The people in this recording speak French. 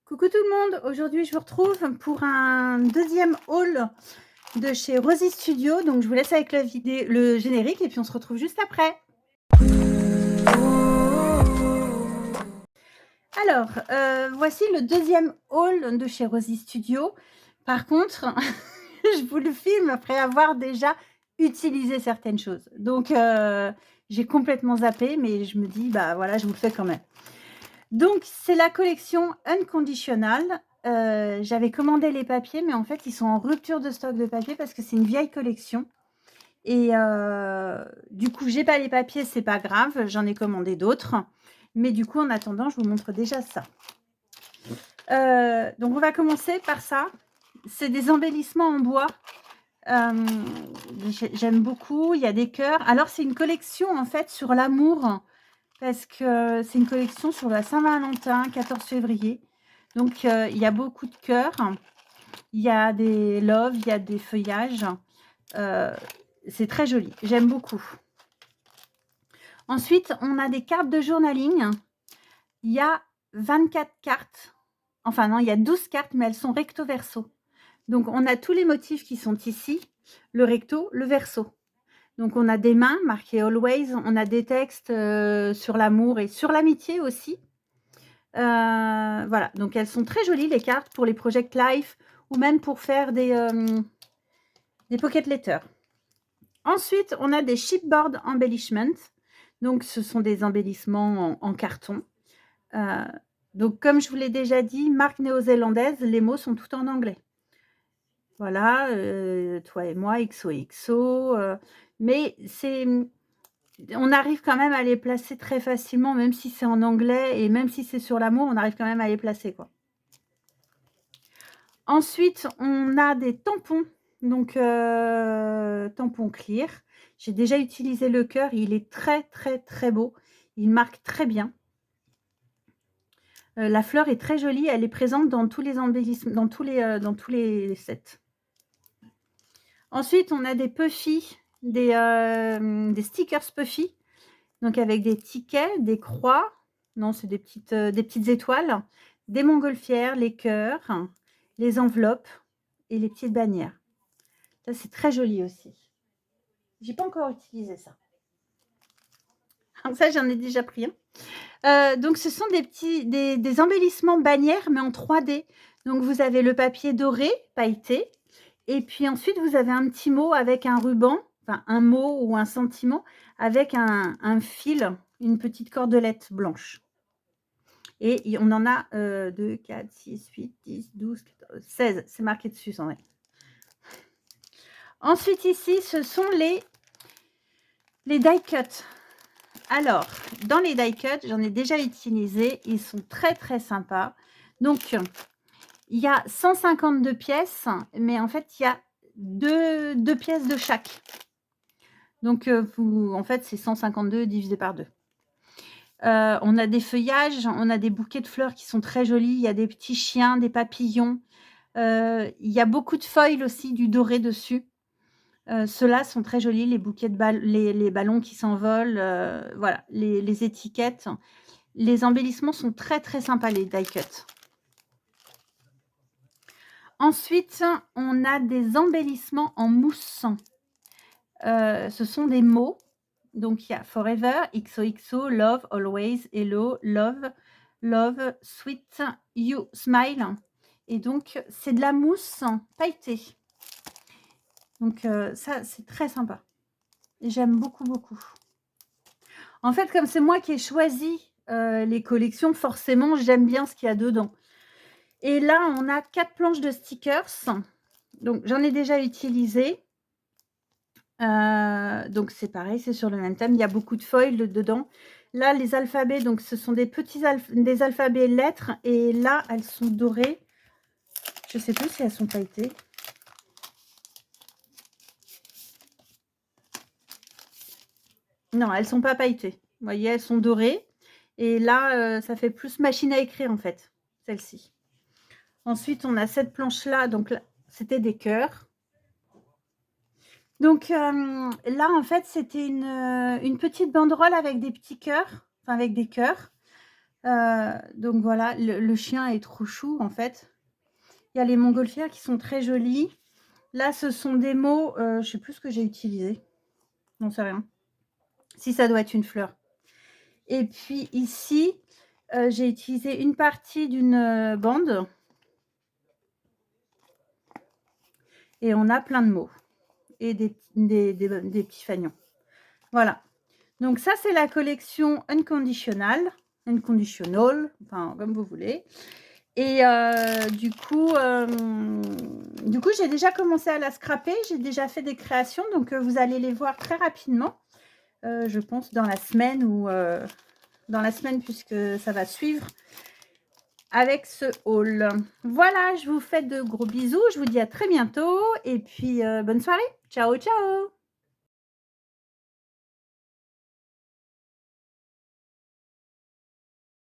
Coucou tout le monde, aujourd'hui je vous retrouve pour un deuxième haul de chez Rosy Studio. Donc je vous laisse avec le générique et puis on se retrouve juste après. Alors, voici le deuxième haul de chez Rosy Studio. Par contre, je vous le filme après avoir déjà utilisé certaines choses. Donc j'ai complètement zappé, mais je me dis, bah voilà, je vous le fais quand même. Donc, c'est la collection Unconditional. J'avais commandé les papiers, mais en fait, ils sont en rupture de stock de papier parce que c'est une vieille collection. Et du coup, j'ai pas les papiers, c'est pas grave, j'en ai commandé d'autres. Mais du coup, en attendant, je vous montre déjà ça. Donc, on va commencer par ça. C'est des embellissements en bois. J'aime beaucoup. Il y a des cœurs. Alors, c'est une collection en fait sur l'amour. Parce que c'est une collection sur la Saint-Valentin, 14 février. Donc, il y a beaucoup de cœurs. Il y a des loves, il y a des feuillages. C'est très joli. J'aime beaucoup. Ensuite, on a des cartes de journaling. Il y a 24 cartes. Enfin, non, il y a 12 cartes, mais elles sont recto-verso. Donc, on a tous les motifs qui sont ici. Le recto, le verso. Donc, on a des mains marquées Always. On a des textes sur l'amour et sur l'amitié aussi. Voilà, donc elles sont très jolies les cartes pour les Project Life ou même pour faire des pocket letters. Ensuite, on a des chipboard embellishments. Donc, ce sont des embellissements en carton. Donc, comme je vous l'ai déjà dit, marque néo-zélandaise, les mots sont tout en anglais. Voilà, toi et moi, XOXO. Mais on arrive quand même à les placer très facilement, même si c'est en anglais et même si c'est sur l'amour, on arrive quand même à les placer, quoi. Ensuite, on a des tampons, donc tampons clear. J'ai déjà utilisé le cœur, il est très, très, très beau. Il marque très bien. La fleur est très jolie, elle est présente dans tous les embellissements, dans tous les sets. Ensuite, on a des puffy, des stickers puffy, donc avec des tickets, des croix, non, c'est des petites étoiles, des montgolfières, les cœurs, les enveloppes et les petites bannières. Ça, c'est très joli aussi. J'ai pas encore utilisé ça. Ça, j'en ai déjà pris un. Donc, ce sont des embellissements bannières, mais en 3D. Donc, vous avez le papier doré, pailleté. Et puis ensuite, vous avez un petit mot avec un ruban, enfin un mot ou un sentiment, avec un fil, une petite cordelette blanche. Et on en a 2, 4, 6, 8, 10, 12, 14, 16. C'est marqué dessus, c'en est. Ensuite, ici, ce sont les die cuts. Alors, dans les die cuts, j'en ai déjà utilisé. Ils sont très, très sympas. Donc, il y a 152 pièces, mais en fait, il y a deux pièces de chaque. Donc, en fait, c'est 152 divisé par 2. On a des feuillages, on a des bouquets de fleurs qui sont très jolis. Il y a des petits chiens, des papillons. Il y a beaucoup de foils aussi, du doré dessus. Ceux-là sont très jolis, les bouquets de les ballons qui s'envolent, voilà, les étiquettes. Les embellissements sont très, très sympas, les die cuts. Ensuite, on a des embellissements en mousse. Ce sont des mots. Donc, il y a Forever, XOXO, Love, Always, Hello, Love, Love, Sweet, You, Smile. Et donc, c'est de la mousse pailletée. Donc, ça, c'est très sympa. J'aime beaucoup, beaucoup. En fait, comme c'est moi qui ai choisi les collections, forcément, j'aime bien ce qu'il y a dedans. Et là, on a 4 planches de stickers. Donc, j'en ai déjà utilisé. Donc, c'est pareil, c'est sur le même thème. Il y a beaucoup de foils dedans. Là, les alphabets, donc ce sont des petits des alphabets lettres. Et là, elles sont dorées. Je ne sais plus si elles sont pailletées. Non, elles ne sont pas pailletées. Vous voyez, elles sont dorées. Et là, ça fait plus machine à écrire, en fait, celle-ci. Ensuite, on a cette planche-là. Donc, là, c'était des cœurs. Donc, là, en fait, c'était une petite banderole avec des petits cœurs. Enfin, avec des cœurs. Donc voilà, le chien est trop chou, en fait. Il y a les montgolfières qui sont très jolies. Là, ce sont des mots, je sais plus ce que j'ai utilisé. J'en sais rien. Si, ça doit être une fleur. Et puis ici, j'ai utilisé une partie d'une, bande et on a plein de mots et des petits fanions. Voilà. Donc ça, c'est la collection Unconditional, enfin, comme vous voulez. Et du coup, j'ai déjà commencé à la scraper. J'ai déjà fait des créations, donc vous allez les voir très rapidement. Je pense dans la semaine ou dans la semaine puisque ça va suivre avec ce haul. Voilà, je vous fais de gros bisous. Je vous dis à très bientôt et puis bonne soirée. Ciao, ciao!